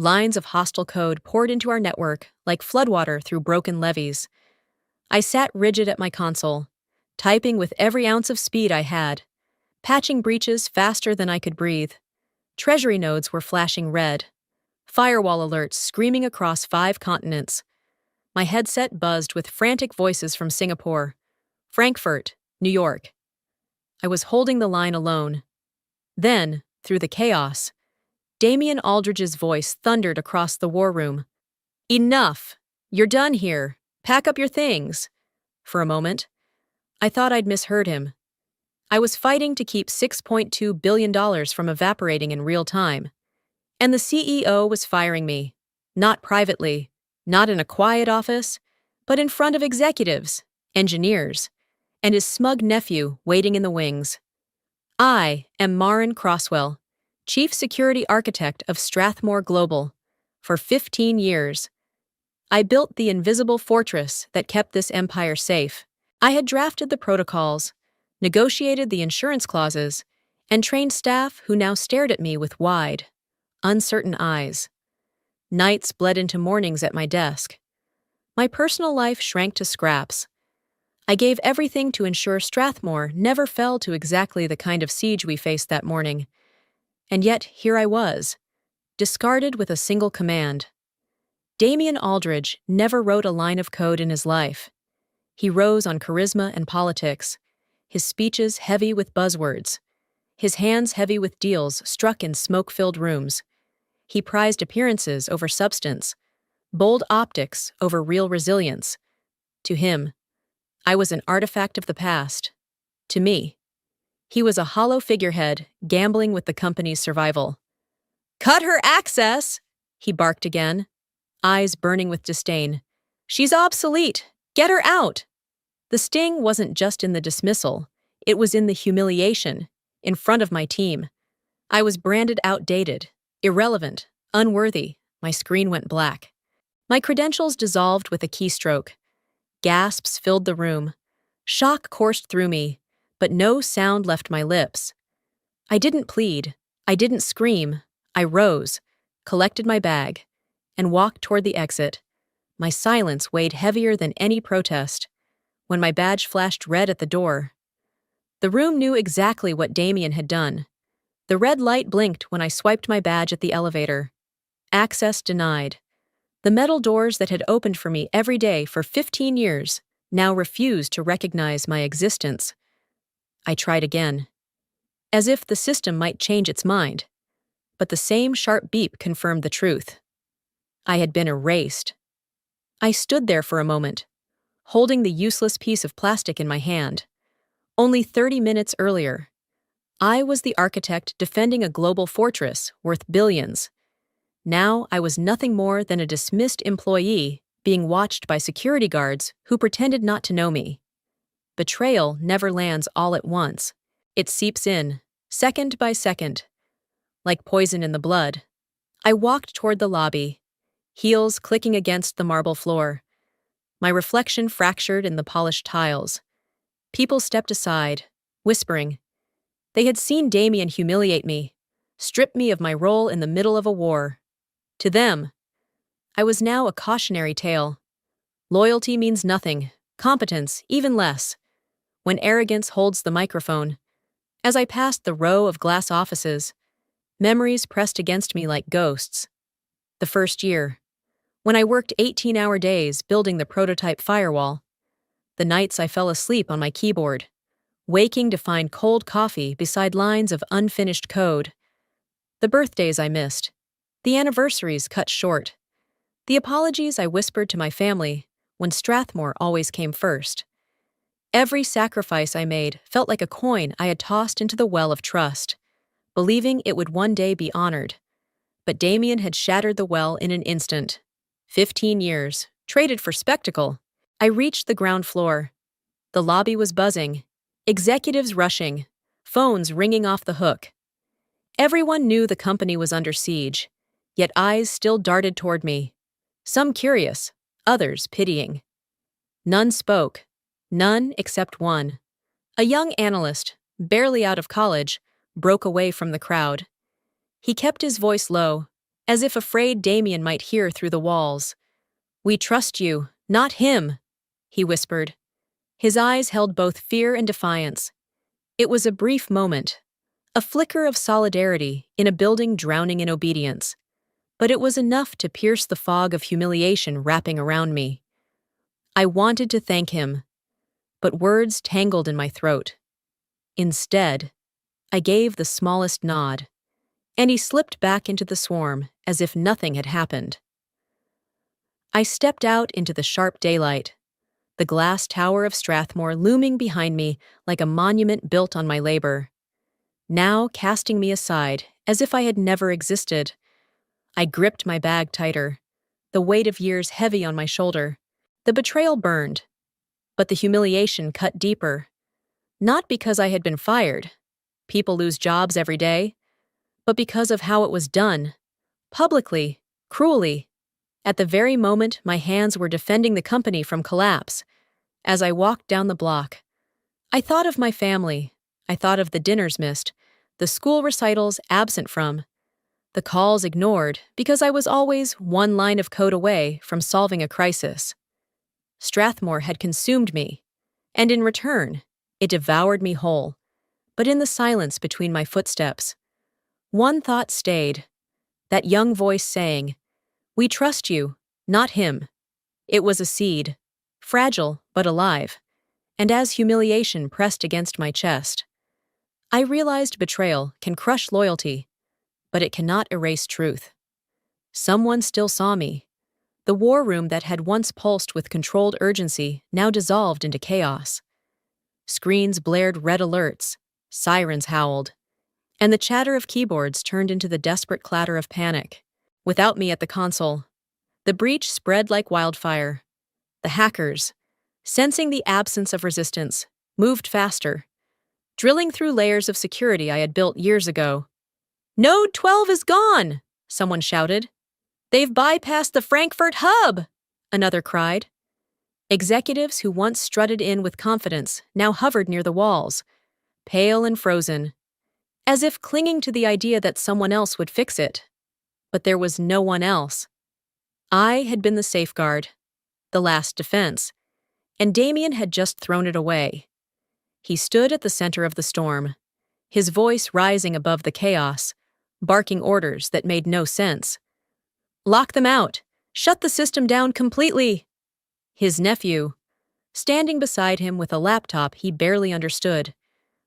Lines of hostile code poured into our network like floodwater through broken levees. I sat rigid at my console, typing with every ounce of speed I had, patching breaches faster than I could breathe. Treasury nodes were flashing red, firewall alerts screaming across 5 continents. My headset buzzed with frantic voices from Singapore, Frankfurt, New York. I was holding the line alone. Then, through the chaos, Damian Aldridge's voice thundered across the war room. "Enough! You're done here. Pack up your things." For a moment, I thought I'd misheard him. I was fighting to keep $6.2 billion from evaporating in real time. And the CEO was firing me. Not privately, not in a quiet office, but in front of executives, engineers, and his smug nephew waiting in the wings. I am Marin Crosswell, Chief Security Architect of Strathmore Global. For 15 years, I built the invisible fortress that kept this empire safe. I had drafted the protocols, negotiated the insurance clauses, and trained staff who now stared at me with wide, uncertain eyes. Nights bled into mornings at my desk. My personal life shrank to scraps. I gave everything to ensure Strathmore never fell to exactly the kind of siege we faced that morning. And yet, here I was, discarded with a single command. Damian Aldridge never wrote a line of code in his life. He rose on charisma and politics, his speeches heavy with buzzwords, his hands heavy with deals struck in smoke-filled rooms. He prized appearances over substance, bold optics over real resilience. To him, I was an artifact of the past. To me, he was a hollow figurehead gambling with the company's survival. "Cut her access!" he barked again, eyes burning with disdain. "She's obsolete! Get her out!" The sting wasn't just in the dismissal, it was in the humiliation, in front of my team. I was branded outdated, irrelevant, unworthy. My screen went black. My credentials dissolved with a keystroke. Gasps filled the room. Shock coursed through me, but no sound left my lips. I didn't plead. I didn't scream. I rose, collected my bag, and walked toward the exit. My silence weighed heavier than any protest. When my badge flashed red at the door, the room knew exactly what Damian had done. The red light blinked when I swiped my badge at the elevator. Access denied. The metal doors that had opened for me every day for 15 years now refused to recognize my existence. I tried again, as if the system might change its mind. But the same sharp beep confirmed the truth. I had been erased. I stood there for a moment, holding the useless piece of plastic in my hand. Only 30 minutes earlier, I was the architect defending a global fortress worth billions. Now I was nothing more than a dismissed employee being watched by security guards who pretended not to know me. Betrayal never lands all at once. It seeps in, second by second. Like poison in the blood, I walked toward the lobby, heels clicking against the marble floor. My reflection fractured in the polished tiles. People stepped aside, whispering. They had seen Damian humiliate me, strip me of my role in the middle of a war. To them, I was now a cautionary tale. Loyalty means nothing, competence even less, when arrogance holds the microphone. As I passed the row of glass offices, memories pressed against me like ghosts. The first year, when I worked 18-hour days building the prototype firewall. The nights I fell asleep on my keyboard, waking to find cold coffee beside lines of unfinished code. The birthdays I missed, the anniversaries cut short, the apologies I whispered to my family when Strathmore always came first. Every sacrifice I made felt like a coin I had tossed into the well of trust, believing it would one day be honored. But Damian had shattered the well in an instant. 15 years, traded for spectacle. I reached the ground floor. The lobby was buzzing, executives rushing, phones ringing off the hook. Everyone knew the company was under siege, yet eyes still darted toward me. Some curious, others pitying. None spoke, none except one. A young analyst, barely out of college, broke away from the crowd. He kept his voice low, as if afraid Damien might hear through the walls. "We trust you, not him," he whispered. His eyes held both fear and defiance. It was a brief moment, a flicker of solidarity in a building drowning in obedience. But it was enough to pierce the fog of humiliation wrapping around me. I wanted to thank him, but words tangled in my throat. Instead, I gave the smallest nod, and he slipped back into the swarm as if nothing had happened. I stepped out into the sharp daylight, the glass tower of Strathmore looming behind me like a monument built on my labor, now casting me aside as if I had never existed. I gripped my bag tighter, the weight of years heavy on my shoulder. The betrayal burned, but the humiliation cut deeper. Not because I had been fired. People lose jobs every day. But because of how it was done. Publicly, cruelly. At the very moment my hands were defending the company from collapse. As I walked down the block, I thought of my family. I thought of the dinners missed, the school recitals absent from, the calls ignored because I was always one line of code away from solving a crisis. Strathmore had consumed me, and in return, it devoured me whole. But in the silence between my footsteps, one thought stayed, that young voice saying, "We trust you, not him." It was a seed, fragile but alive, and as humiliation pressed against my chest, I realized betrayal can crush loyalty, but it cannot erase truth. Someone still saw me. The war room that had once pulsed with controlled urgency now dissolved into chaos. Screens blared red alerts, sirens howled, and the chatter of keyboards turned into the desperate clatter of panic. Without me at the console, the breach spread like wildfire. The hackers, sensing the absence of resistance, moved faster, drilling through layers of security I had built years ago. "Node 12 is gone!" someone shouted. "They've bypassed the Frankfurt hub!" another cried. Executives who once strutted in with confidence now hovered near the walls, pale and frozen, as if clinging to the idea that someone else would fix it. But there was no one else. I had been the safeguard, the last defense, and Damien had just thrown it away. He stood at the center of the storm, his voice rising above the chaos, barking orders that made no sense. "Lock them out! Shut the system down completely!" His nephew, standing beside him with a laptop he barely understood,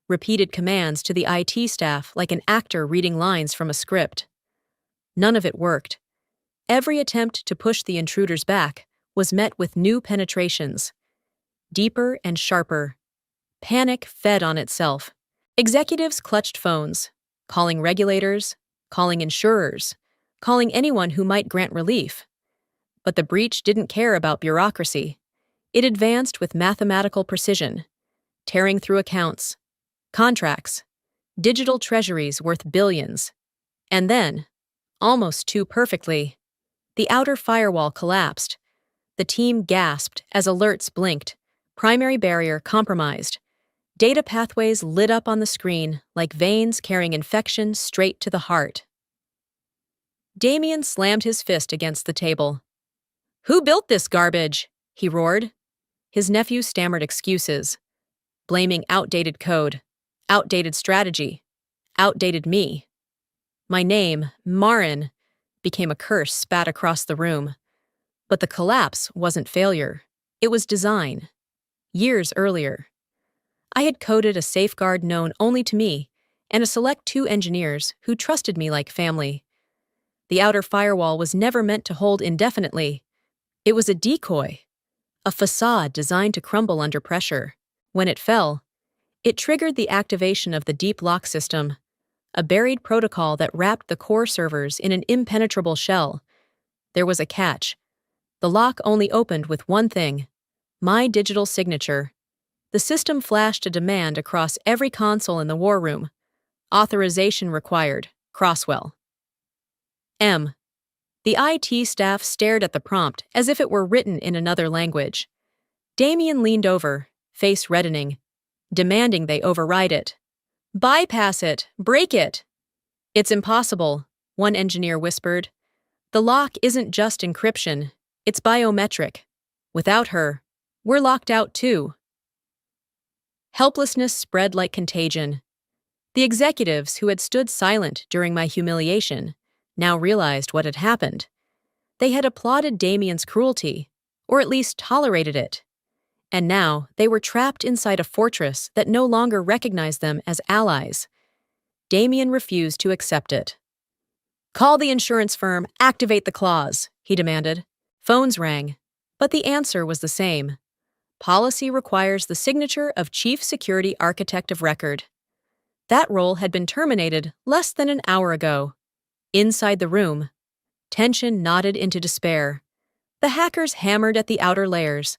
repeated commands to the IT staff like an actor reading lines from a script. None of it worked. Every attempt to push the intruders back was met with new penetrations, deeper and sharper. Panic fed on itself. Executives clutched phones, calling regulators, calling insurers, calling anyone who might grant relief. But the breach didn't care about bureaucracy. It advanced with mathematical precision, tearing through accounts, contracts, digital treasuries worth billions. And then, almost too perfectly, the outer firewall collapsed. The team gasped as alerts blinked, primary barrier compromised. Data pathways lit up on the screen like veins carrying infection straight to the heart. Damien slammed his fist against the table. "Who built this garbage?" he roared. His nephew stammered excuses, blaming outdated code, outdated strategy, outdated me. My name, Marin, became a curse spat across the room. But the collapse wasn't failure. It was design. Years earlier, I had coded a safeguard known only to me and a select 2 engineers who trusted me like family. The outer firewall was never meant to hold indefinitely. It was a decoy, a facade designed to crumble under pressure. When it fell, it triggered the activation of the deep lock system, a buried protocol that wrapped the core servers in an impenetrable shell. There was a catch. The lock only opened with one thing: my digital signature. The system flashed a demand across every console in the war room. Authorization required. Crosswell. M. The IT staff stared at the prompt as if it were written in another language. Damien leaned over, face reddening, demanding they override it. "Bypass it! Break it!" "It's impossible," one engineer whispered. The lock isn't just encryption, it's biometric. Without her, we're locked out too. Helplessness spread like contagion. The executives who had stood silent during my humiliation now realized what had happened. They had applauded Damien's cruelty, or at least tolerated it. And now they were trapped inside a fortress that no longer recognized them as allies. Damien refused to accept it. "Call the insurance firm, activate the clause," he demanded. Phones rang, but the answer was the same. Policy requires the signature of Chief Security Architect of Record. That role had been terminated less than an hour ago. Inside the room, tension knotted into despair. The hackers hammered at the outer layers,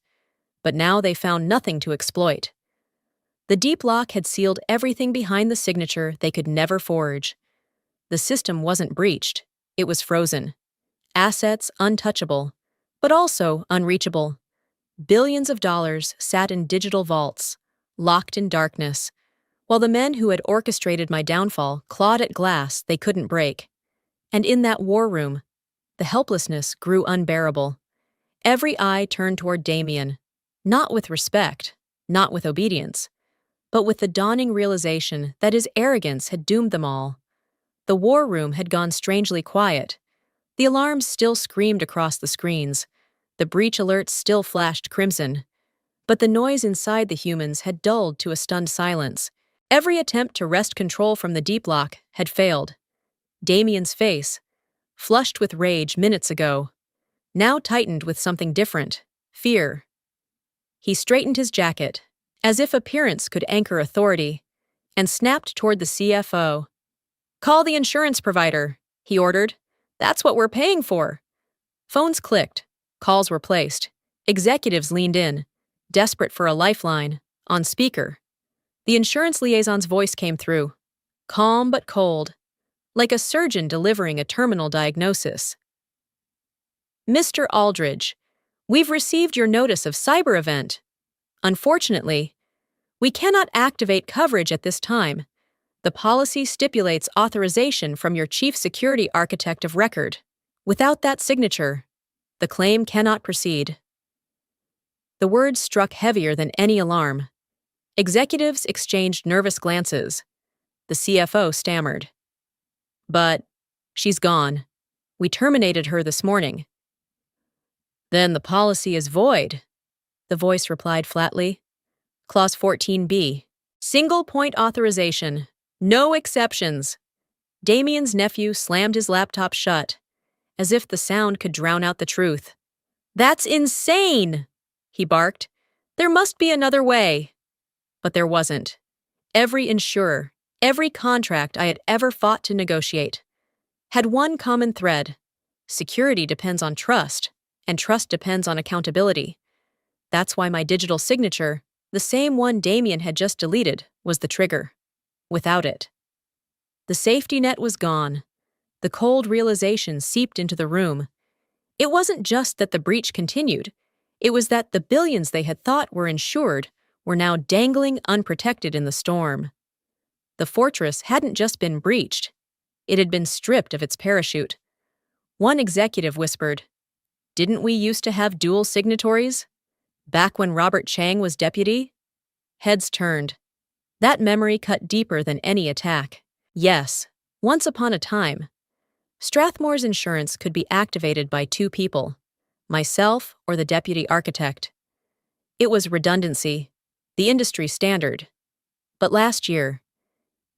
but now they found nothing to exploit. The deep lock had sealed everything behind the signature they could never forge. The system wasn't breached, it was frozen. Assets untouchable, but also unreachable. Billions of dollars sat in digital vaults, locked in darkness, while the men who had orchestrated my downfall clawed at glass they couldn't break. And in that war room, the helplessness grew unbearable. Every eye turned toward Damien, not with respect, not with obedience, but with the dawning realization that his arrogance had doomed them all. The war room had gone strangely quiet. The alarms still screamed across the screens. The breach alerts still flashed crimson. But the noise inside the humans had dulled to a stunned silence. Every attempt to wrest control from the deep lock had failed. Damien's face, flushed with rage minutes ago, now tightened with something different: fear. He straightened his jacket, as if appearance could anchor authority, and snapped toward the CFO. "Call the insurance provider," he ordered. "That's what we're paying for." Phones clicked. Calls were placed. Executives leaned in, desperate for a lifeline, on speaker. The insurance liaison's voice came through, calm but cold, like a surgeon delivering a terminal diagnosis. "Mr. Aldridge, we've received your notice of cyber event. Unfortunately, we cannot activate coverage at this time. The policy stipulates authorization from your Chief Security Architect of Record. Without that signature, the claim cannot proceed." The words struck heavier than any alarm. Executives exchanged nervous glances. The CFO stammered. "But she's gone. We terminated her this morning." "Then the policy is void," the voice replied flatly. "Clause 14B. Single point authorization. No exceptions." Damien's nephew slammed his laptop shut, as if the sound could drown out the truth. "That's insane!" he barked. "There must be another way." But there wasn't. Every insurer, every contract I had ever fought to negotiate, had one common thread: security depends on trust, and trust depends on accountability. That's why my digital signature, the same one Damien had just deleted, was the trigger. Without it, the safety net was gone. The cold realization seeped into the room. It wasn't just that the breach continued. It was that the billions they had thought were insured were now dangling unprotected in the storm. The fortress hadn't just been breached. It had been stripped of its parachute. One executive whispered, "Didn't we used to have dual signatories? Back when Robert Chang was deputy?" Heads turned. That memory cut deeper than any attack. Yes, once upon a time, Strathmore's insurance could be activated by two people, myself or the deputy architect. It was redundancy, the industry standard. But last year,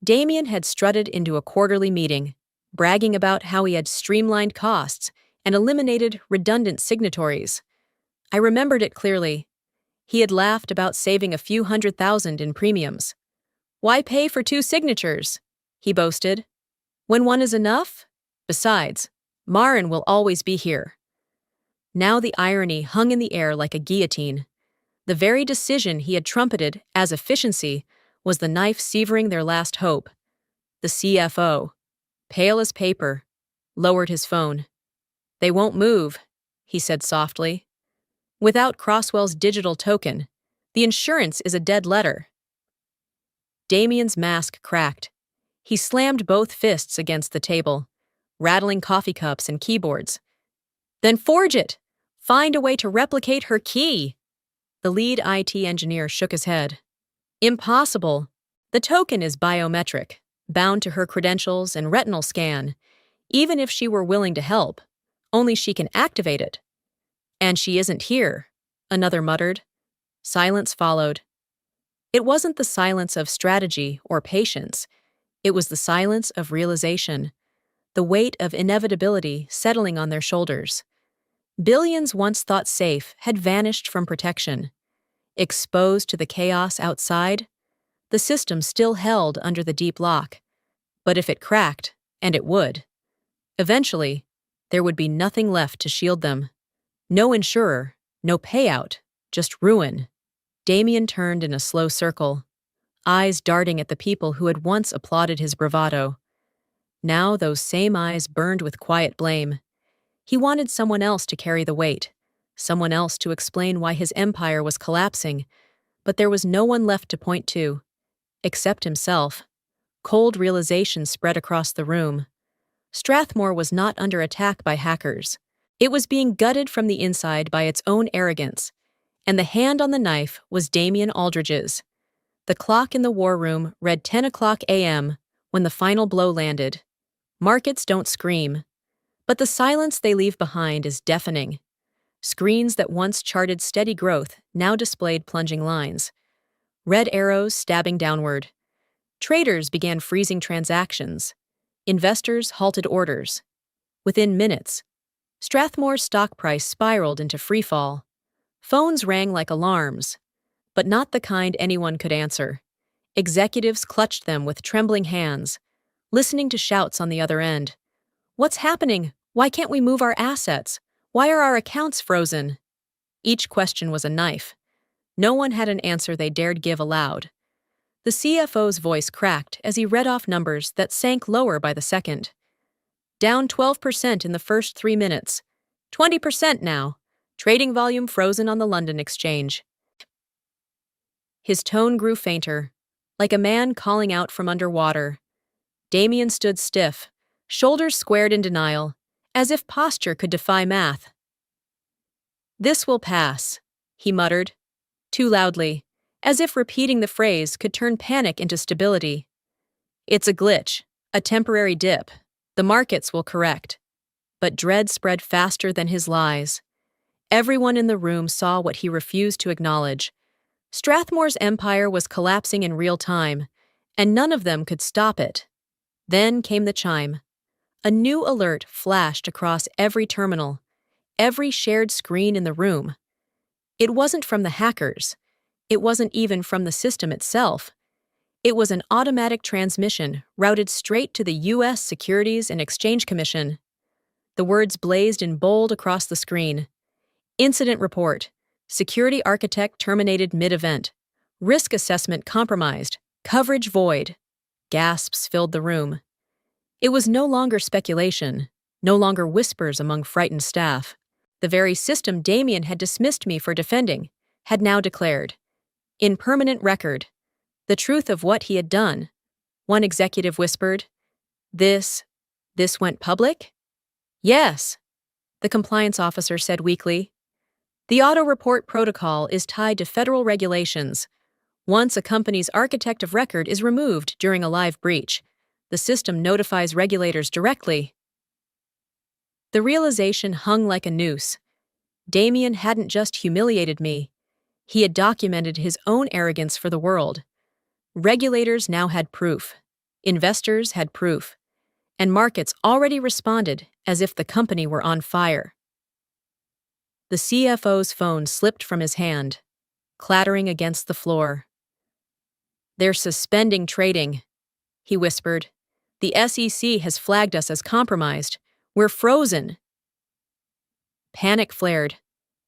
Damien had strutted into a quarterly meeting, bragging about how he had streamlined costs and eliminated redundant signatories. I remembered it clearly. He had laughed about saving a few $100,000 in premiums. "Why pay for two signatures?" he boasted. "When one is enough? Besides, Marin will always be here." Now the irony hung in the air like a guillotine. The very decision he had trumpeted as efficiency was the knife severing their last hope. The CFO, pale as paper, lowered his phone. "They won't move," he said softly. "Without Crosswell's digital token, the insurance is a dead letter." Damien's mask cracked. He slammed both fists against the table, rattling coffee cups and keyboards. Then forge it! Find a way to replicate her key! The lead IT engineer shook his head. Impossible. The token is biometric, bound to her credentials and retinal scan, even if she were willing to help. Only she can activate it. And she isn't here, another muttered. Silence followed. It wasn't the silence of strategy or patience. It was the silence of realization, the weight of inevitability settling on their shoulders. Billions once thought safe had vanished from protection. Exposed to the chaos outside, the system still held under the deep lock. But if it cracked, and it would, eventually, there would be nothing left to shield them. No insurer, no payout, just ruin. Damien turned in a slow circle, eyes darting at the people who had once applauded his bravado. Now those same eyes burned with quiet blame. He wanted someone else to carry the weight, someone else to explain why his empire was collapsing, but there was no one left to point to, except himself. Cold realization spread across the room. Strathmore was not under attack by hackers. It was being gutted from the inside by its own arrogance, and the hand on the knife was Damien Aldridge's. The clock in the war room read 10 o'clock a.m. when the final blow landed. Markets don't scream, but the silence they leave behind is deafening. Screens that once charted steady growth now displayed plunging lines. Red arrows stabbing downward. Traders began freezing transactions. Investors halted orders. Within minutes, Strathmore's stock price spiraled into freefall. Phones rang like alarms, but not the kind anyone could answer. Executives clutched them with trembling hands, listening to shouts on the other end. What's happening? Why can't we move our assets? Why are our accounts frozen? Each question was a knife. No one had an answer they dared give aloud. The CFO's voice cracked as he read off numbers that sank lower by the second. Down 12% in the first 3 minutes. 20% now. Trading volume frozen on the London Exchange. His tone grew fainter, like a man calling out from underwater. Damien stood stiff, shoulders squared in denial, as if posture could defy math. "This will pass," he muttered, too loudly, as if repeating the phrase could turn panic into stability. "It's a glitch, a temporary dip. The markets will correct." But dread spread faster than his lies. Everyone in the room saw what he refused to acknowledge. Strathmore's empire was collapsing in real time, and none of them could stop it. Then came the chime. A new alert flashed across every terminal, every shared screen in the room. It wasn't from the hackers. It wasn't even from the system itself. It was an automatic transmission routed straight to the U.S. Securities and Exchange Commission. The words blazed in bold across the screen. Incident report. Security architect terminated mid-event. Risk assessment compromised. Coverage void. Gasps filled the room. It was no longer speculation, no longer whispers among frightened staff. The very system Damien had dismissed me for defending had now declared, in permanent record, the truth of what he had done. One executive whispered, This went public?" "Yes," the compliance officer said weakly. "The auto-report protocol is tied to federal regulations. Once a company's architect of record is removed during a live breach, the system notifies regulators directly." The realization hung like a noose. Damien hadn't just humiliated me. He had documented his own arrogance for the world. Regulators now had proof. Investors had proof. And markets already responded as if the company were on fire. The CFO's phone slipped from his hand, clattering against the floor. "They're suspending trading," he whispered. "The SEC has flagged us as compromised. We're frozen." Panic flared.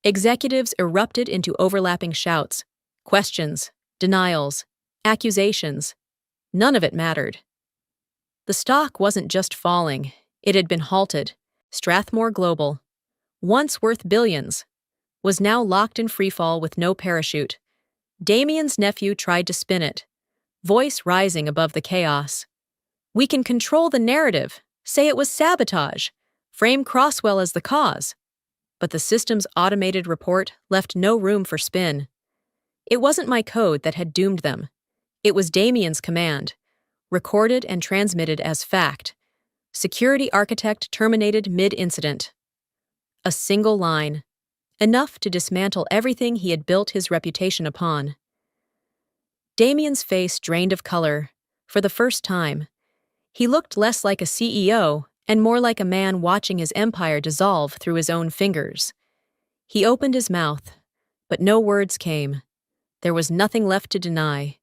Executives erupted into overlapping shouts, questions, denials, accusations. None of it mattered. The stock wasn't just falling, it had been halted. Strathmore Global, once worth billions, was now locked in freefall with no parachute. Damien's nephew tried to spin it, voice rising above the chaos. "We can control the narrative, say it was sabotage, frame Crosswell as the cause." But the system's automated report left no room for spin. It wasn't my code that had doomed them. It was Damien's command, recorded and transmitted as fact. Security architect terminated mid-incident. A single line, enough to dismantle everything he had built his reputation upon. Damien's face drained of color, for the first time. He looked less like a CEO and more like a man watching his empire dissolve through his own fingers. He opened his mouth, but no words came. There was nothing left to deny.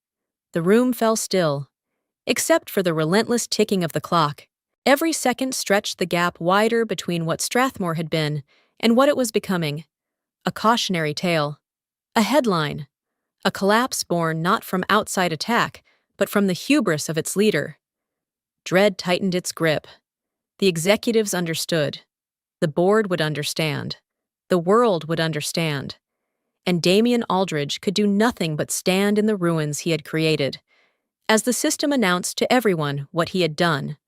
The room fell still, except for the relentless ticking of the clock. Every second stretched the gap wider between what Strathmore had been and what it was becoming. A cautionary tale. A headline. A collapse born not from outside attack, but from the hubris of its leader. Dread tightened its grip. The executives understood. The board would understand. The world would understand. And Damien Aldridge could do nothing but stand in the ruins he had created. As the system announced to everyone what he had done,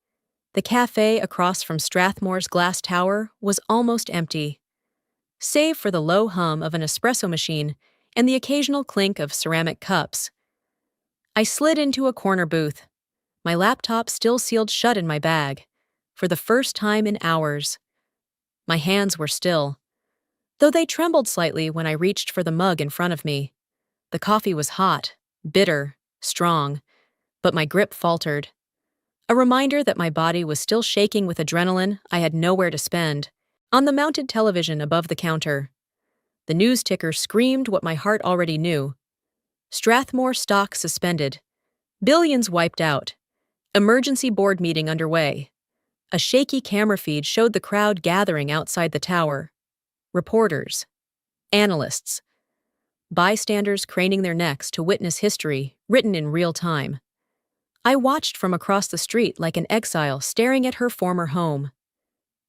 the cafe across from Strathmore's glass tower was almost empty. Save for the low hum of an espresso machine and the occasional clink of ceramic cups. I slid into a corner booth, my laptop still sealed shut in my bag, for the first time in hours. My hands were still, though they trembled slightly when I reached for the mug in front of me. The coffee was hot, bitter, strong, but my grip faltered. A reminder that my body was still shaking with adrenaline I had nowhere to spend. On the mounted television above the counter, the news ticker screamed what my heart already knew. Strathmore stock suspended. Billions wiped out. Emergency board meeting underway. A shaky camera feed showed the crowd gathering outside the tower. Reporters. Analysts. Bystanders craning their necks to witness history written in real time. I watched from across the street like an exile staring at her former home.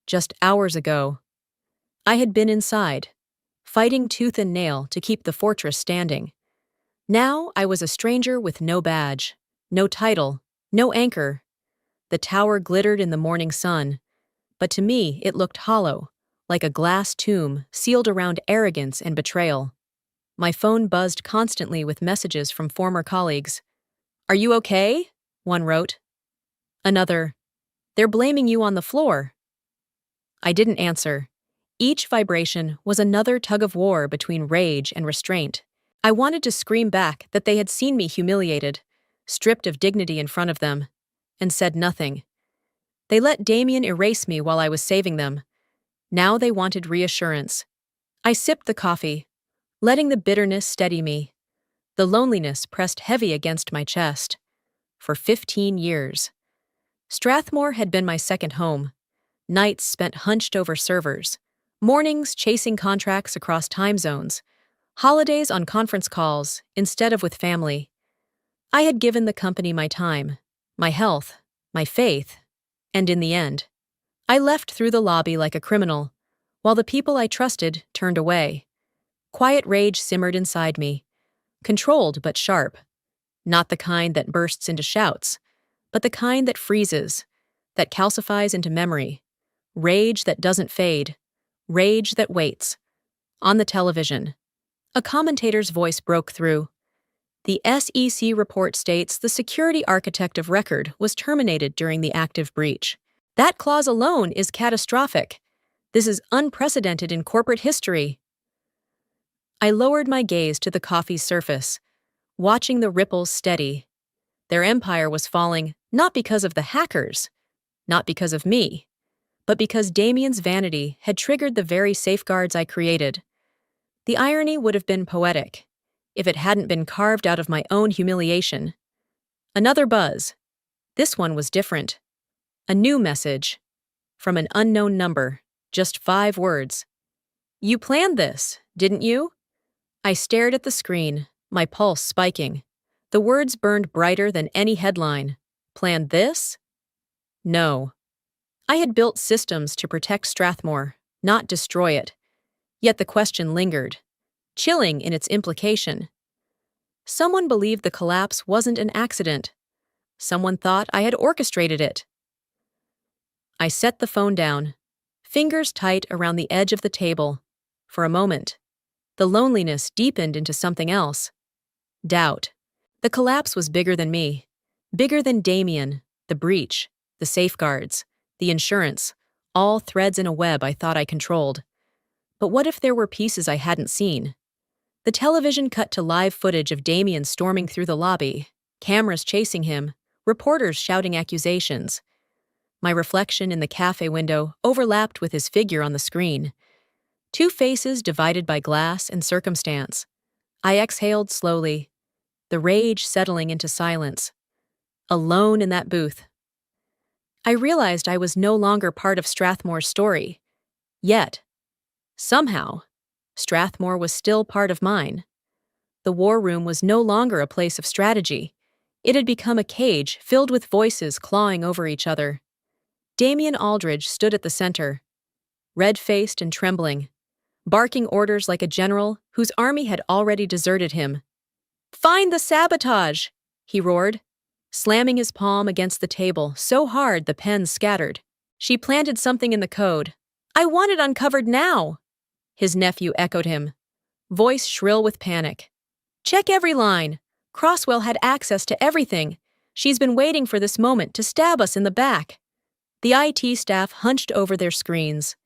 Just hours ago, I had been inside, fighting tooth and nail to keep the fortress standing. Now I was a stranger with no badge, no title, no anchor. The tower glittered in the morning sun, but to me it looked hollow, like a glass tomb sealed around arrogance and betrayal. My phone buzzed constantly with messages from former colleagues. "Are you okay?" one wrote. Another, "They're blaming you on the floor." I didn't answer. Each vibration was another tug-of-war between rage and restraint. I wanted to scream back that they had seen me humiliated, stripped of dignity in front of them, and said nothing. They let Damien erase me while I was saving them. Now they wanted reassurance. I sipped the coffee, letting the bitterness steady me. The loneliness pressed heavy against my chest. For 15 years. Strathmore had been my second home. Nights spent hunched over servers. Mornings chasing contracts across time zones. Holidays on conference calls instead of with family. I had given the company my time, my health, my faith, and in the end, I left through the lobby like a criminal, while the people I trusted turned away. Quiet rage simmered inside me, controlled but sharp. Not the kind that bursts into shouts, but the kind that freezes, that calcifies into memory. Rage that doesn't fade. Rage that waits. On the television, a commentator's voice broke through. The SEC report states the security architect of record was terminated during the active breach. That clause alone is catastrophic. This is unprecedented in corporate history. I lowered my gaze to the coffee's surface, watching the ripples steady. Their empire was falling not because of the hackers, not because of me, but because Damien's vanity had triggered the very safeguards I created. The irony would have been poetic, if it hadn't been carved out of my own humiliation. Another buzz. This one was different. A new message. From an unknown number, just 5 words. "You planned this, didn't you?" I stared at the screen, my pulse spiking. The words burned brighter than any headline. Planned this? No. I had built systems to protect Strathmore, not destroy it. Yet the question lingered, chilling in its implication. Someone believed the collapse wasn't an accident. Someone thought I had orchestrated it. I set the phone down, fingers tight around the edge of the table. For a moment, the loneliness deepened into something else. Doubt. The collapse was bigger than me. Bigger than Damien, the breach, the safeguards, the insurance, all threads in a web I thought I controlled. But what if there were pieces I hadn't seen? The television cut to live footage of Damien storming through the lobby, cameras chasing him, reporters shouting accusations. My reflection in the cafe window overlapped with his figure on the screen. Two faces divided by glass and circumstance. I exhaled slowly, the rage settling into silence. Alone in that booth. I realized I was no longer part of Strathmore's story. Yet, somehow, Strathmore was still part of mine. The war room was no longer a place of strategy. It had become a cage filled with voices clawing over each other. Damien Aldridge stood at the center, red-faced and trembling, barking orders like a general whose army had already deserted him. "Find the sabotage!" he roared, slamming his palm against the table so hard the pens scattered. "She planted something in the code. I want it uncovered now!" His nephew echoed him, voice shrill with panic. "Check every line. Crosswell had access to everything. She's been waiting for this moment to stab us in the back." The IT staff hunched over their screens,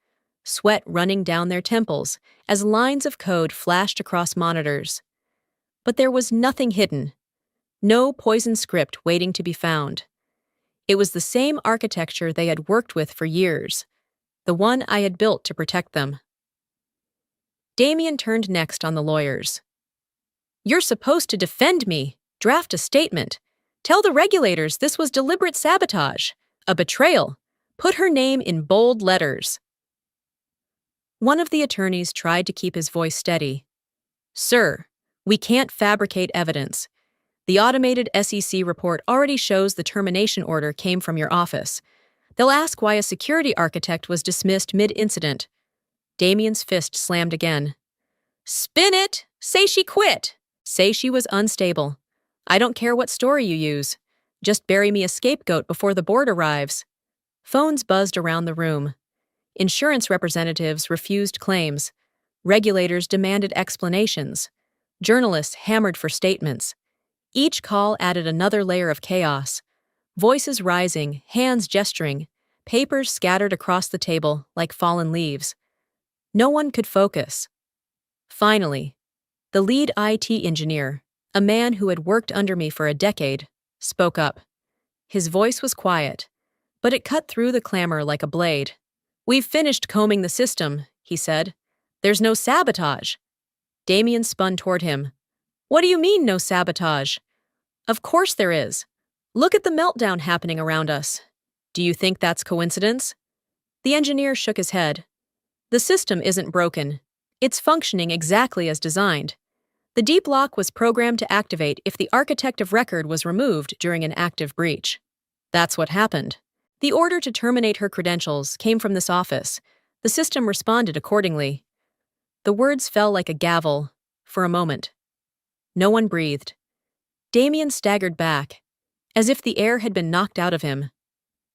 sweat running down their temples as lines of code flashed across monitors. But there was nothing hidden. No poison script waiting to be found. It was the same architecture they had worked with for years, the one I had built to protect them. Damien turned next on the lawyers. "You're supposed to defend me, draft a statement. Tell the regulators this was deliberate sabotage, a betrayal. Put her name in bold letters." One of the attorneys tried to keep his voice steady. "Sir, we can't fabricate evidence. The automated SEC report already shows the termination order came from your office. They'll ask why a security architect was dismissed mid-incident." Damien's fist slammed again. "Spin it! Say she quit! Say she was unstable. I don't care what story you use. Just bury me a scapegoat before the board arrives." Phones buzzed around the room. Insurance representatives refused claims. Regulators demanded explanations. Journalists hammered for statements. Each call added another layer of chaos. Voices rising, hands gesturing, papers scattered across the table like fallen leaves. No one could focus. Finally, the lead IT engineer, a man who had worked under me for a decade, spoke up. His voice was quiet, but it cut through the clamor like a blade. "We've finished combing the system," he said. "There's no sabotage." Damien spun toward him. "What do you mean, no sabotage?" "Of course there is. Look at the meltdown happening around us. Do you think that's coincidence?" The engineer shook his head. "The system isn't broken. It's functioning exactly as designed. The deep lock was programmed to activate if the architect of record was removed during an active breach. That's what happened. The order to terminate her credentials came from this office. The system responded accordingly." The words fell like a gavel, for a moment. No one breathed. Damien staggered back, as if the air had been knocked out of him.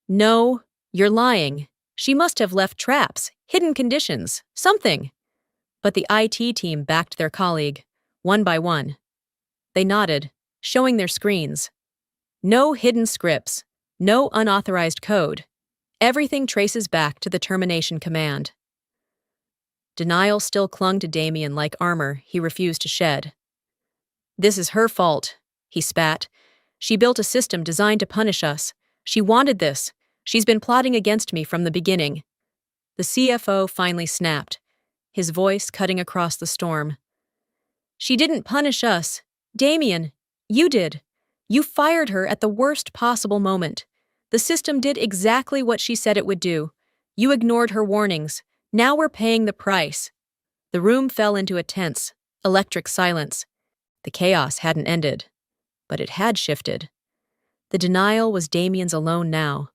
"No, you're lying. She must have left traps, hidden conditions, something." But the IT team backed their colleague, one by one. They nodded, showing their screens. No hidden scripts, no unauthorized code. Everything traces back to the termination command. Denial still clung to Damien like armor he refused to shed. "This is her fault," he spat. "She built a system designed to punish us. She wanted this. She's been plotting against me from the beginning." The CFO finally snapped, his voice cutting across the storm. "She didn't punish us. Damien, you did. You fired her at the worst possible moment. The system did exactly what she said it would do. You ignored her warnings. Now we're paying the price." The room fell into a tense, electric silence. The chaos hadn't ended, but it had shifted. The denial was Damien's alone now,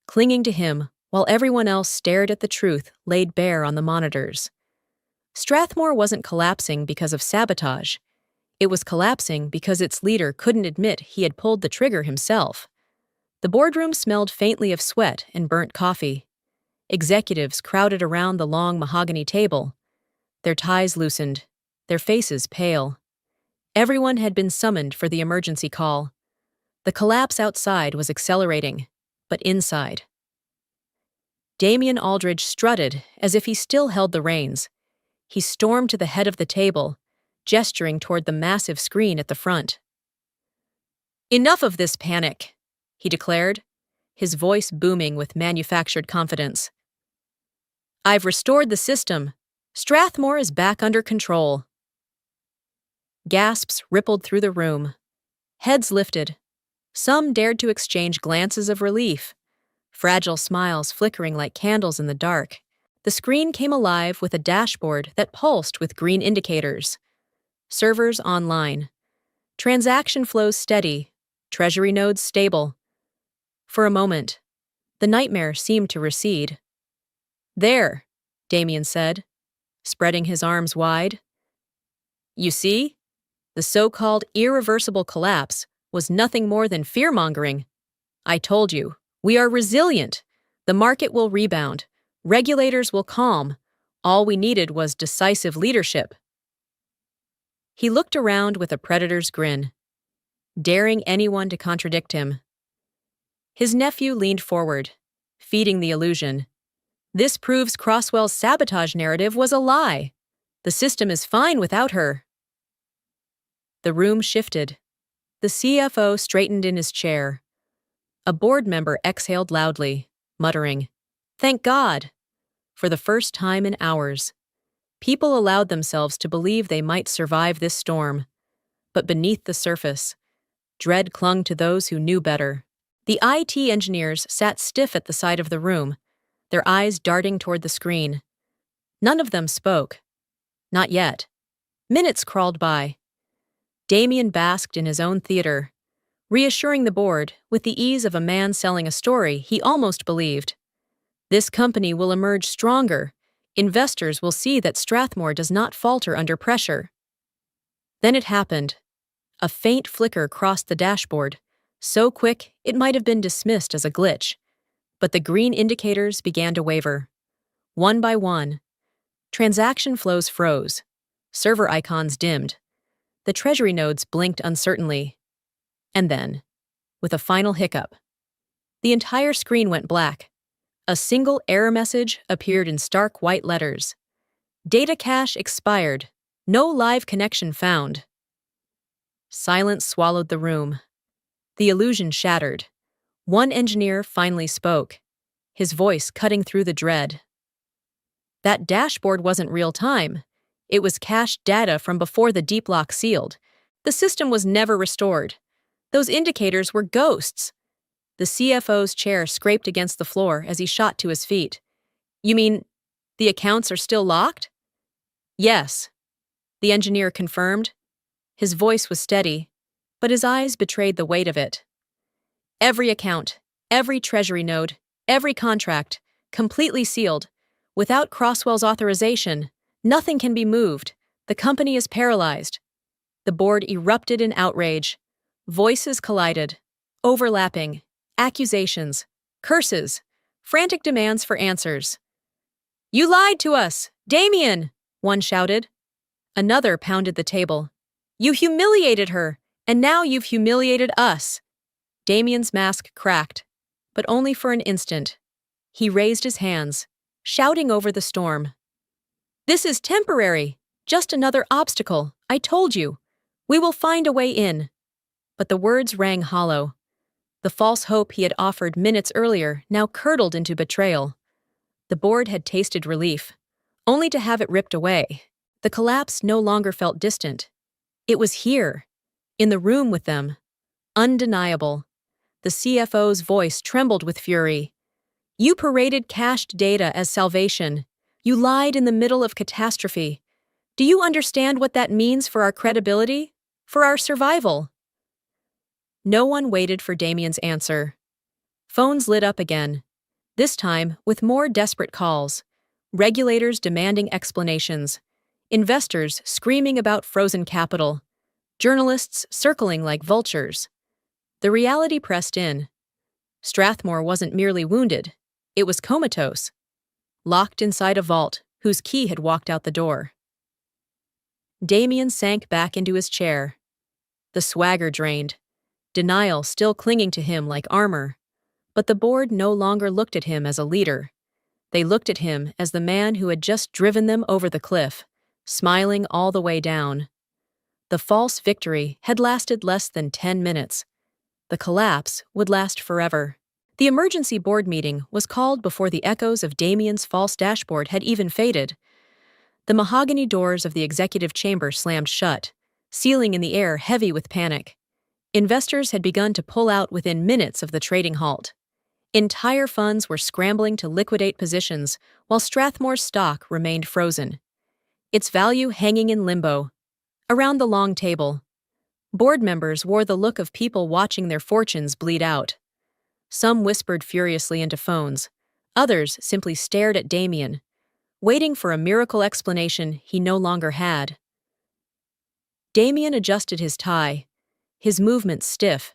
clinging to him while everyone else stared at the truth laid bare on the monitors. Strathmore wasn't collapsing because of sabotage. It was collapsing because its leader couldn't admit he had pulled the trigger himself. The boardroom smelled faintly of sweat and burnt coffee. Executives crowded around the long mahogany table. their ties loosened, their faces pale. Everyone had been summoned for the emergency call. The collapse outside was accelerating, but inside. Damien Aldridge strutted as if he still held the reins. He stormed to the head of the table, gesturing toward the massive screen at the front. "Enough of this panic," he declared, his voice booming with manufactured confidence. "I've restored the system. Strathmore is back under control." Gasps rippled through the room. Heads lifted. Some dared to exchange glances of relief, fragile smiles flickering like candles in the dark. The screen came alive with a dashboard that pulsed with green indicators. Servers online. Transaction flows steady. Treasury nodes stable. For a moment, the nightmare seemed to recede. "There," Damien said, spreading his arms wide. "You see? The so-called irreversible collapse was nothing more than fear-mongering. I told you, we are resilient. The market will rebound. Regulators will calm. All we needed was decisive leadership." He looked around with a predator's grin, daring anyone to contradict him. His nephew leaned forward, feeding the illusion. "This proves Crosswell's sabotage narrative was a lie. The system is fine without her." The room shifted. The CFO straightened in his chair. A board member exhaled loudly, muttering, "Thank God." For the first time in hours, people allowed themselves to believe they might survive this storm. But beneath the surface, dread clung to those who knew better. The IT engineers sat stiff at the side of the room, their eyes darting toward the screen. None of them spoke. Not yet. Minutes crawled by. Damien basked in his own theater, reassuring the board with the ease of a man selling a story he almost believed. This company will emerge stronger. Investors will see that Strathmore does not falter under pressure. Then it happened. A faint flicker crossed the dashboard, so quick it might have been dismissed as a glitch. But the green indicators began to waver. One by one, transaction flows froze. Server icons dimmed. The treasury nodes blinked uncertainly. And then, with a final hiccup, the entire screen went black. A single error message appeared in stark white letters. "Data cache expired. No live connection found." Silence swallowed the room. The illusion shattered. One engineer finally spoke, his voice cutting through the dread. "That dashboard wasn't real time. It was cached data from before the deep lock sealed. The system was never restored. Those indicators were ghosts." The CFO's chair scraped against the floor as he shot to his feet. "You mean, the accounts are still locked?" "Yes," the engineer confirmed. His voice was steady, but his eyes betrayed the weight of it. "Every account, every treasury node, every contract, completely sealed. Without Crosswell's authorization, nothing can be moved. The company is paralyzed." The board erupted in outrage. Voices collided, overlapping, accusations, curses, frantic demands for answers. "You lied to us! Damien!" one shouted. Another pounded the table. "You humiliated her, and now you've humiliated us." Damien's mask cracked, but only for an instant. He raised his hands, shouting over the storm. "This is temporary, just another obstacle, I told you. We will find a way in." But the words rang hollow. The false hope he had offered minutes earlier now curdled into betrayal. The board had tasted relief, only to have it ripped away. The collapse no longer felt distant. It was here, in the room with them. Undeniable. The CFO's voice trembled with fury. "You paraded cached data as salvation. You lied in the middle of catastrophe. Do you understand what that means for our credibility? For our survival?" No one waited for Damien's answer. Phones lit up again, this time with more desperate calls. Regulators demanding explanations. Investors screaming about frozen capital. Journalists circling like vultures. The reality pressed in. Strathmore wasn't merely wounded. It was comatose. Locked inside a vault whose key had walked out the door. Damien sank back into his chair. The swagger drained, denial still clinging to him like armor. But the board no longer looked at him as a leader. They looked at him as the man who had just driven them over the cliff, smiling all the way down. The false victory had lasted less than 10 minutes. The collapse would last forever. The emergency board meeting was called before the echoes of Damien's false dashboard had even faded. The mahogany doors of the executive chamber slammed shut, sealing in the air heavy with panic. Investors had begun to pull out within minutes of the trading halt. Entire funds were scrambling to liquidate positions, while Strathmore's stock remained frozen, its value hanging in limbo. Around the long table, board members wore the look of people watching their fortunes bleed out. Some whispered furiously into phones. Others simply stared at Damien, waiting for a miracle explanation he no longer had. Damien adjusted his tie, his movements stiff,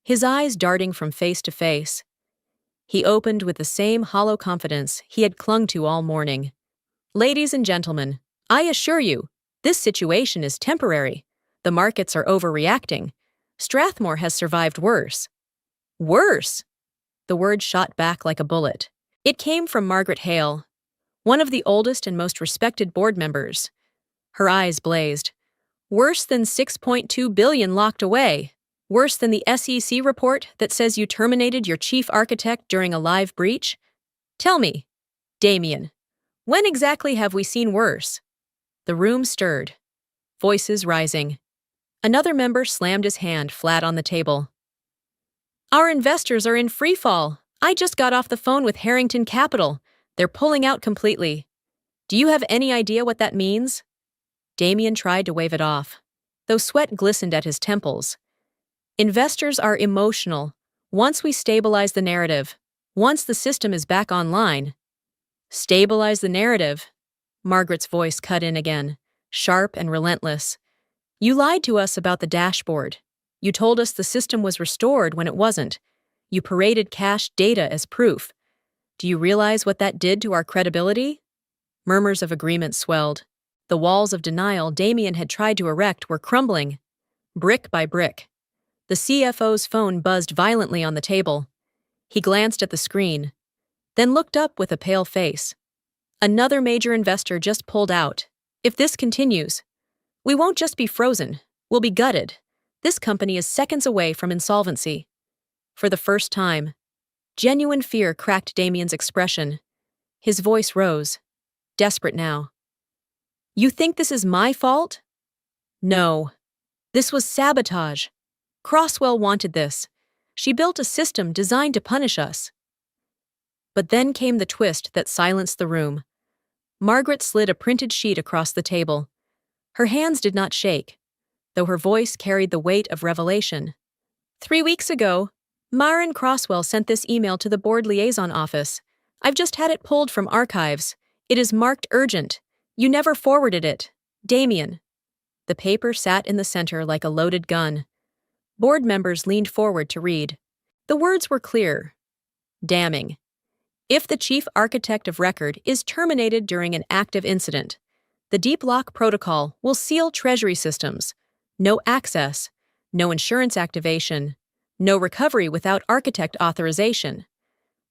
his eyes darting from face to face. He opened with the same hollow confidence he had clung to all morning. "Ladies and gentlemen, I assure you, this situation is temporary. The markets are overreacting. Strathmore has survived worse." Worse! The word shot back like a bullet. It came from Margaret Hale, one of the oldest and most respected board members. Her eyes blazed. Worse than $6.2 billion locked away. Worse than the SEC report that says you terminated your chief architect during a live breach? Tell me, Damien, when exactly have we seen worse? The room stirred, voices rising. Another member slammed his hand flat on the table. "Our investors are in free fall. I just got off the phone with Harrington Capital. They're pulling out completely. Do you have any idea what that means?" Damien tried to wave it off, though sweat glistened at his temples. "Investors are emotional. Once we stabilize the narrative, once the system is back online." "Stabilize the narrative?" Margaret's voice cut in again, sharp and relentless. "You lied to us about the dashboard. You told us the system was restored when it wasn't. You paraded cached data as proof. Do you realize what that did to our credibility?" Murmurs of agreement swelled. The walls of denial Damien had tried to erect were crumbling, brick by brick. The CFO's phone buzzed violently on the table. He glanced at the screen, then looked up with a pale face. "Another major investor just pulled out. If this continues, we won't just be frozen, we'll be gutted. This company is seconds away from insolvency." For the first time, genuine fear cracked Damien's expression. His voice rose, desperate now. "You think this is my fault?" "No. This was sabotage. Crosswell wanted this. She built a system designed to punish us." But then came the twist that silenced the room. Margaret slid a printed sheet across the table. Her hands did not shake, though her voice carried the weight of revelation. 3 weeks ago, Myron Crosswell sent this email to the board liaison office. I've just had it pulled from archives. It is marked urgent. You never forwarded it. Damien. The paper sat in the center like a loaded gun. Board members leaned forward to read. The words were clear, damning. If the chief architect of record is terminated during an active incident, the deep lock protocol will seal treasury systems. No access, no insurance activation, no recovery without architect authorization.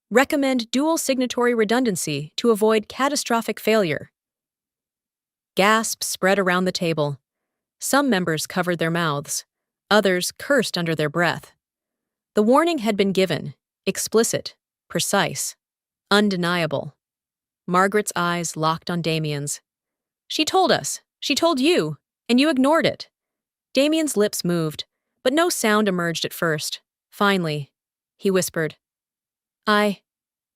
Recommend dual signatory redundancy to avoid catastrophic failure. Gasps spread around the table. Some members covered their mouths. Others cursed under their breath. The warning had been given, explicit, precise, undeniable. Margaret's eyes locked on Damien's. "She told us, she told you, and you ignored it." Damien's lips moved, but no sound emerged at first. Finally, he whispered, "I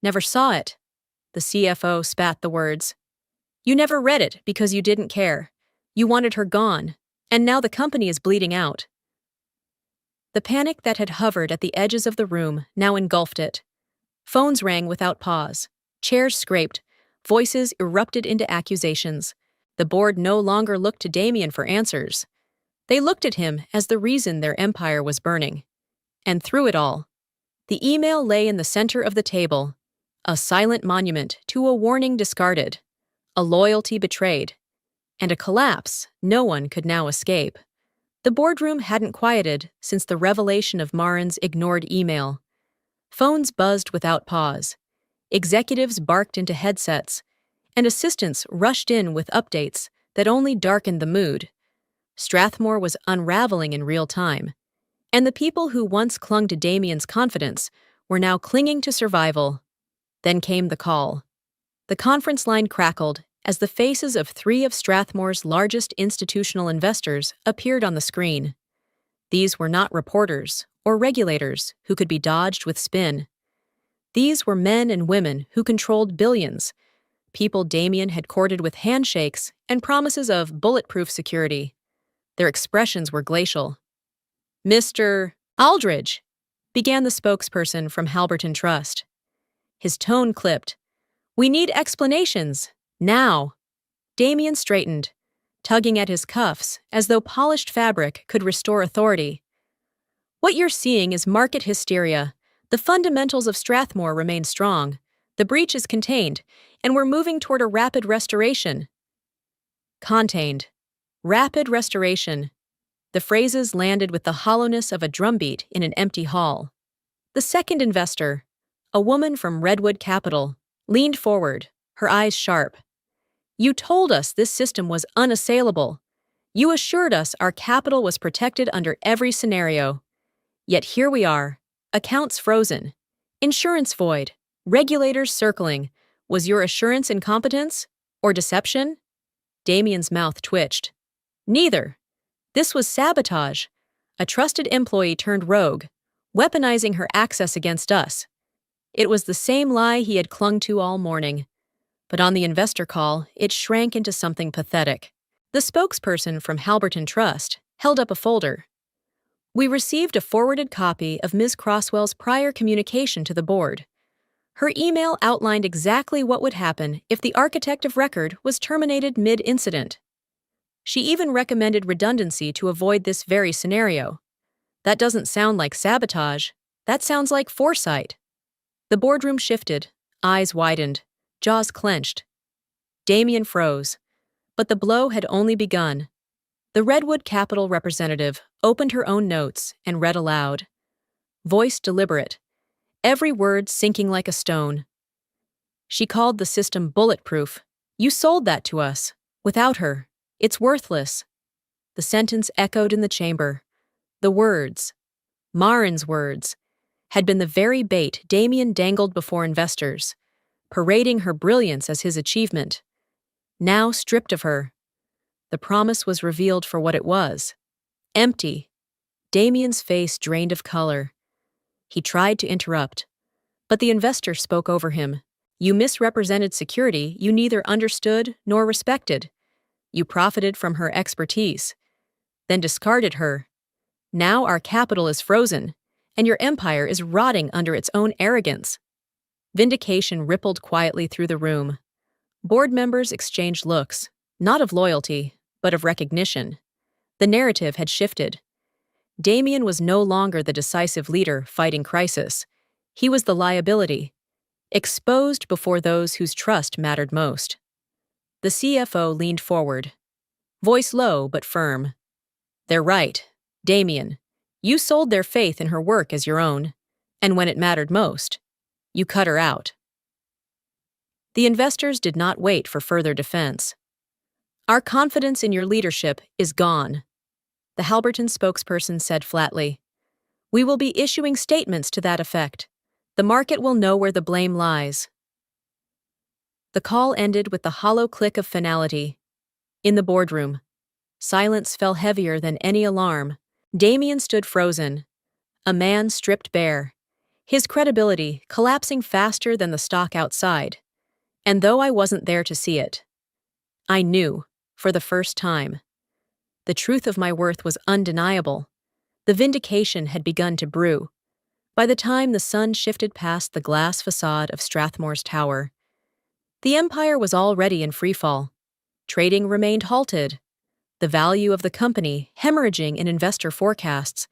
never saw it." The CFO spat the words. "You never read it because you didn't care. You wanted her gone, and now the company is bleeding out." The panic that had hovered at the edges of the room now engulfed it. Phones rang without pause. Chairs scraped. Voices erupted into accusations. The board no longer looked to Damien for answers. They looked at him as the reason their empire was burning. And through it all, the email lay in the center of the table, a silent monument to a warning discarded, a loyalty betrayed, and a collapse no one could now escape. The boardroom hadn't quieted since the revelation of Marin's ignored email. Phones buzzed without pause. Executives barked into headsets, and assistants rushed in with updates that only darkened the mood. Strathmore was unraveling in real time, and the people who once clung to Damien's confidence were now clinging to survival. Then came the call. The conference line crackled as the faces of 3 of Strathmore's largest institutional investors appeared on the screen. These were not reporters or regulators who could be dodged with spin. These were men and women who controlled billions, people Damien had courted with handshakes and promises of bulletproof security. Their expressions were glacial. "Mr. Aldridge," began the spokesperson from Halberton Trust. His tone clipped. "We need explanations. Now." Damien straightened, tugging at his cuffs as though polished fabric could restore authority. "What you're seeing is market hysteria. The fundamentals of Strathmore remain strong. The breach is contained, and we're moving toward a rapid restoration." Contained. Rapid restoration. The phrases landed with the hollowness of a drumbeat in an empty hall. The second investor, a woman from Redwood Capital, leaned forward, her eyes sharp. "You told us this system was unassailable. You assured us our capital was protected under every scenario. Yet here we are, accounts frozen, insurance void, regulators circling. Was your assurance incompetence or deception?" Damien's mouth twitched. "Neither. This was sabotage. A trusted employee turned rogue, weaponizing her access against us. It was the same lie he had clung to all morning. But on the investor call, it shrank into something pathetic." The spokesperson from Halberton Trust held up a folder. "We received a forwarded copy of Ms. Crosswell's prior communication to the board. Her email outlined exactly what would happen if the architect of record was terminated mid-incident. She even recommended redundancy to avoid this very scenario. That doesn't sound like sabotage. That sounds like foresight." The boardroom shifted, eyes widened, jaws clenched. Damien froze, but the blow had only begun. The Redwood Capital representative opened her own notes and read aloud. Voice deliberate, every word sinking like a stone. "She called the system bulletproof. You sold that to us. Without her, it's worthless." The sentence echoed in the chamber. The words, Marin's words, had been the very bait Damien dangled before investors, parading her brilliance as his achievement. Now stripped of her, the promise was revealed for what it was. Empty. Damien's face drained of color. He tried to interrupt, but the investor spoke over him. "You misrepresented security you neither understood nor respected. You profited from her expertise, then discarded her. Now our capital is frozen, and your empire is rotting under its own arrogance." Vindication rippled quietly through the room. Board members exchanged looks, not of loyalty, but of recognition. The narrative had shifted. Damien was no longer the decisive leader fighting crisis. He was the liability, exposed before those whose trust mattered most. The CFO leaned forward, voice low but firm. "They're right, Damien. You sold their faith in her work as your own, and when it mattered most, you cut her out." The investors did not wait for further defense. "Our confidence in your leadership is gone," the Halberton spokesperson said flatly. "We will be issuing statements to that effect. The market will know where the blame lies." The call ended with the hollow click of finality. In the boardroom, silence fell heavier than any alarm. Damien stood frozen, a man stripped bare, his credibility collapsing faster than the stock outside. And though I wasn't there to see it, I knew, for the first time. The truth of my worth was undeniable. The vindication had begun to brew. By the time the sun shifted past the glass facade of Strathmore's tower, the empire was already in freefall. Trading remained halted, the value of the company hemorrhaging in investor forecasts,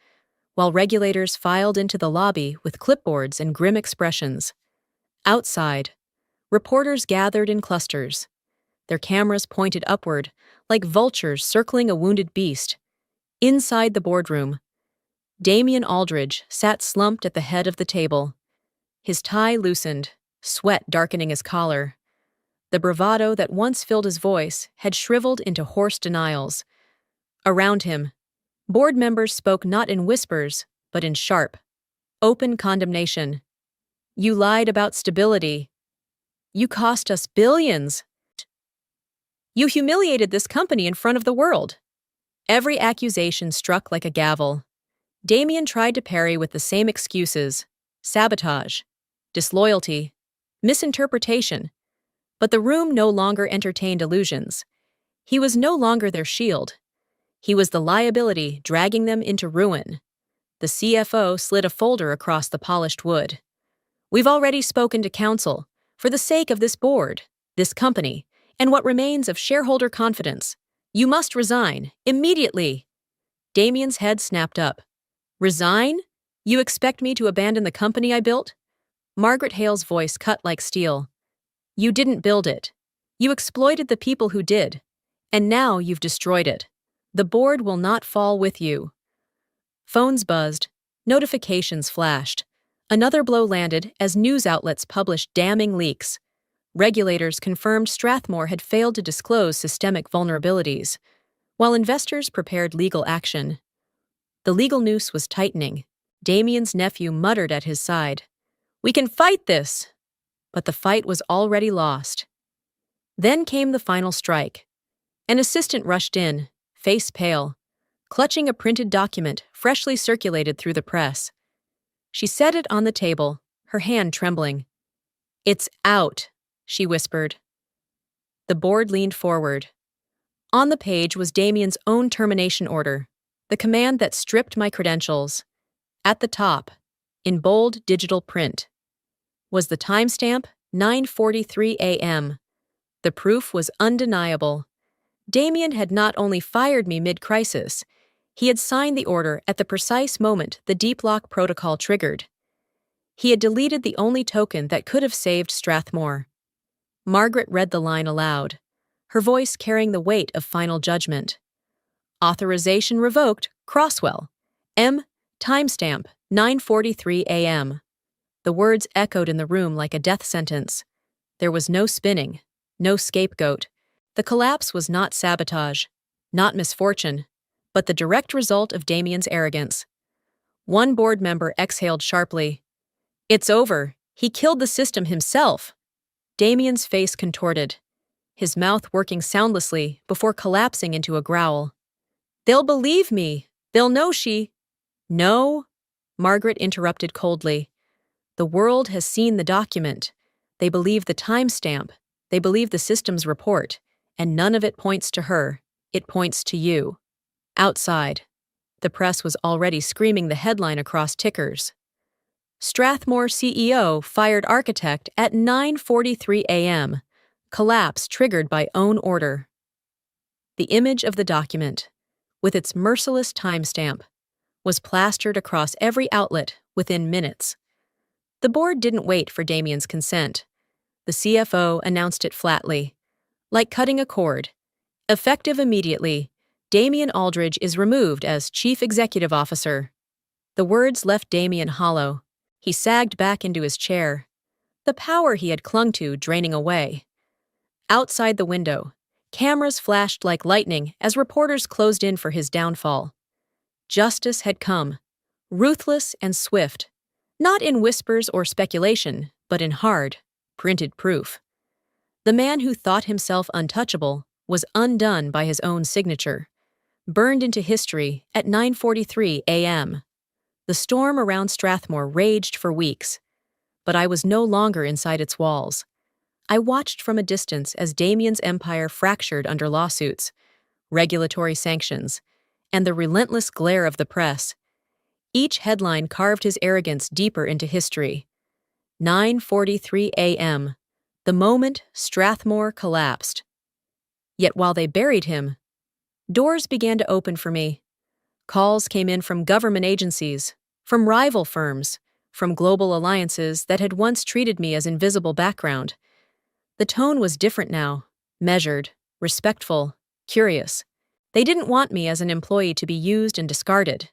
while regulators filed into the lobby with clipboards and grim expressions. Outside, reporters gathered in clusters, their cameras pointed upward like vultures circling a wounded beast. Inside the boardroom, Damien Aldridge sat slumped at the head of the table. His tie loosened, sweat darkening his collar. The bravado that once filled his voice had shriveled into hoarse denials. Around him, board members spoke not in whispers, but in sharp, open condemnation. You lied about stability. You cost us billions. You humiliated this company in front of the world. Every accusation struck like a gavel. Damien tried to parry with the same excuses: sabotage, disloyalty, misinterpretation. But the room no longer entertained illusions. He was no longer their shield. He was the liability dragging them into ruin. The CFO slid a folder across the polished wood. We've already spoken to counsel. For the sake of this board, this company, and what remains of shareholder confidence, you must resign, immediately. Damien's head snapped up. Resign? You expect me to abandon the company I built? Margaret Hale's voice cut like steel. You didn't build it. You exploited the people who did. And now you've destroyed it. The board will not fall with you. Phones buzzed. Notifications flashed. Another blow landed as news outlets published damning leaks. Regulators confirmed Strathmore had failed to disclose systemic vulnerabilities, while investors prepared legal action. The legal noose was tightening. Damien's nephew muttered at his side. We can fight this! But the fight was already lost. Then came the final strike. An assistant rushed in, face pale, clutching a printed document freshly circulated through the press. She set it on the table, her hand trembling. It's out, she whispered. The board leaned forward. On the page was Damien's own termination order, the command that stripped my credentials. At the top, in bold digital print, was the timestamp 9:43 a.m. The proof was undeniable. Damien had not only fired me mid-crisis, he had signed the order at the precise moment the deep lock protocol triggered. He had deleted the only token that could have saved Strathmore. Margaret read the line aloud, her voice carrying the weight of final judgment. Authorization revoked, Crosswell. Timestamp 9:43 a.m. The words echoed in the room like a death sentence. There was no spinning, no scapegoat. The collapse was not sabotage, not misfortune, but the direct result of Damien's arrogance. One board member exhaled sharply. It's over. He killed the system himself. Damien's face contorted, his mouth working soundlessly before collapsing into a growl. They'll believe me. They'll know she... No, Margaret interrupted coldly. The world has seen the document. They believe the timestamp. They believe the system's report. And none of it points to her. It points to you. Outside, the press was already screaming the headline across tickers. Strathmore CEO fired architect at 9:43 a.m. Collapse triggered by own order. The image of the document, with its merciless timestamp, was plastered across every outlet within minutes. The board didn't wait for Damien's consent. The CFO announced it flatly, like cutting a cord. Effective immediately, Damien Aldridge is removed as Chief Executive Officer. The words left Damien hollow. He sagged back into his chair, the power he had clung to draining away. Outside the window, cameras flashed like lightning as reporters closed in for his downfall. Justice had come, ruthless and swift, not in whispers or speculation, but in hard, printed proof. The man who thought himself untouchable was undone by his own signature, burned into history at 9:43 a.m. The storm around Strathmore raged for weeks, but I was no longer inside its walls. I watched from a distance as Damien's empire fractured under lawsuits, regulatory sanctions, and the relentless glare of the press. Each headline carved his arrogance deeper into history. 9:43 a.m., the moment Strathmore collapsed. Yet while they buried him, doors began to open for me. Calls came in from government agencies, from rival firms, from global alliances that had once treated me as invisible background. The tone was different now, measured, respectful, curious. They didn't want me as an employee to be used and discarded.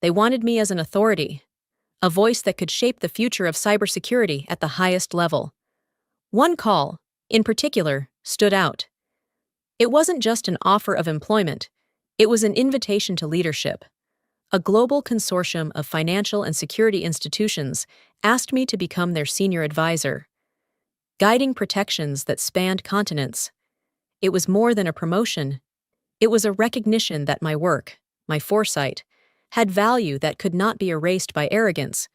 They wanted me as an authority, a voice that could shape the future of cybersecurity at the highest level. One call, in particular, stood out. It wasn't just an offer of employment, it was an invitation to leadership. A global consortium of financial and security institutions asked me to become their senior advisor, guiding protections that spanned continents. It was more than a promotion. It was a recognition that my work, my foresight, had value that could not be erased by arrogance.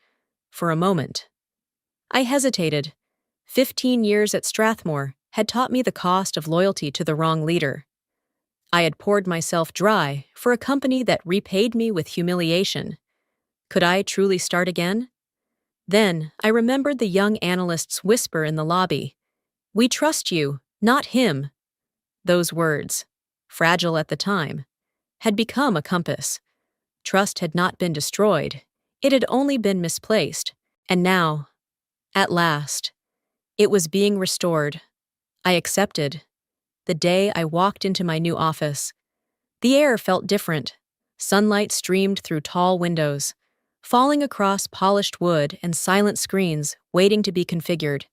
For a moment, I hesitated. 15 years at Strathmore had taught me the cost of loyalty to the wrong leader. I had poured myself dry for a company that repaid me with humiliation. Could I truly start again? Then I remembered the young analyst's whisper in the lobby. "We trust you, not him." Those words, fragile at the time, had become a compass. Trust had not been destroyed, it had only been misplaced. And now, at last, it was being restored. I accepted. The day I walked into my new office, the air felt different. Sunlight streamed through tall windows, falling across polished wood and silent screens waiting to be configured.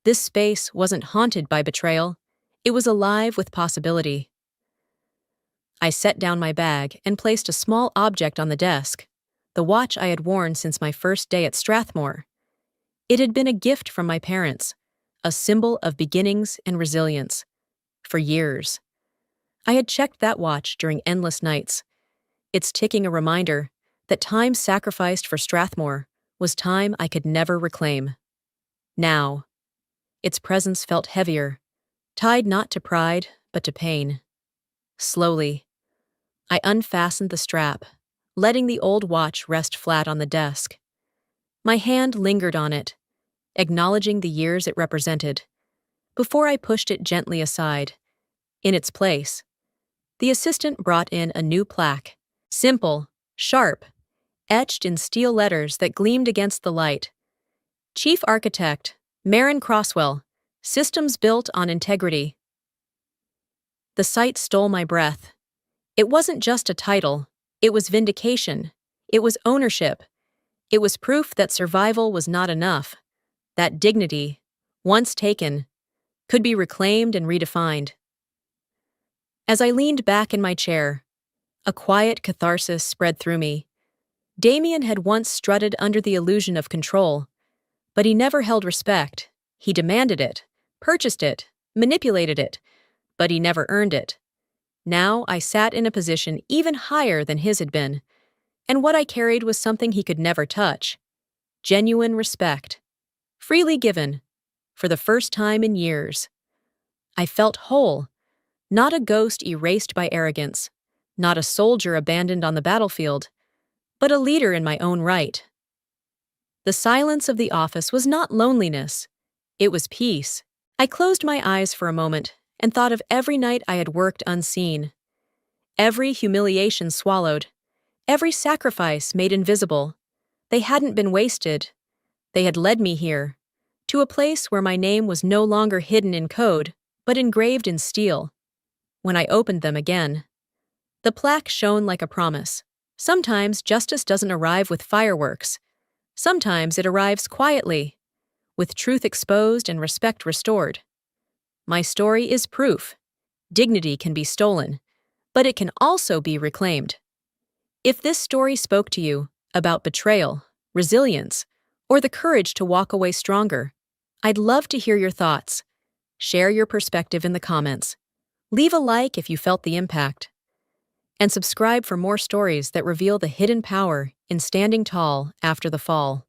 This space wasn't haunted by betrayal, it was alive with possibility. I set down my bag and placed a small object on the desk, the watch I had worn since my first day at Strathmore. It had been a gift from my parents, a symbol of beginnings and resilience. For years, I had checked that watch during endless nights, its ticking a reminder that time sacrificed for Strathmore was time I could never reclaim. Now, its presence felt heavier, tied not to pride, but to pain. Slowly, I unfastened the strap, letting the old watch rest flat on the desk. My hand lingered on it, acknowledging the years it represented, before I pushed it gently aside. In its place, the assistant brought in a new plaque, simple, sharp, etched in steel letters that gleamed against the light. Chief Architect, Marin Croswell, Systems Built on Integrity. The sight stole my breath. It wasn't just a title, it was vindication, it was ownership, it was proof that survival was not enough, that dignity, once taken, could be reclaimed and redefined. As I leaned back in my chair, a quiet catharsis spread through me. Damien had once strutted under the illusion of control, but he never held respect. He demanded it, purchased it, manipulated it, but he never earned it. Now I sat in a position even higher than his had been, and what I carried was something he could never touch. Genuine respect. Freely given. For the first time in years. I felt whole. Not a ghost erased by arrogance. Not a soldier abandoned on the battlefield. But a leader in my own right. The silence of the office was not loneliness. It was peace. I closed my eyes for a moment and thought of every night I had worked unseen. Every humiliation swallowed. Every sacrifice made invisible. They hadn't been wasted. They had led me here, to a place where my name was no longer hidden in code, but engraved in steel. When I opened them again, the plaque shone like a promise. Sometimes justice doesn't arrive with fireworks. Sometimes it arrives quietly, with truth exposed and respect restored. My story is proof. Dignity can be stolen, but it can also be reclaimed. If this story spoke to you about betrayal, resilience, or the courage to walk away stronger, I'd love to hear your thoughts. Share your perspective in the comments. Leave a like if you felt the impact. And subscribe for more stories that reveal the hidden power in standing tall after the fall.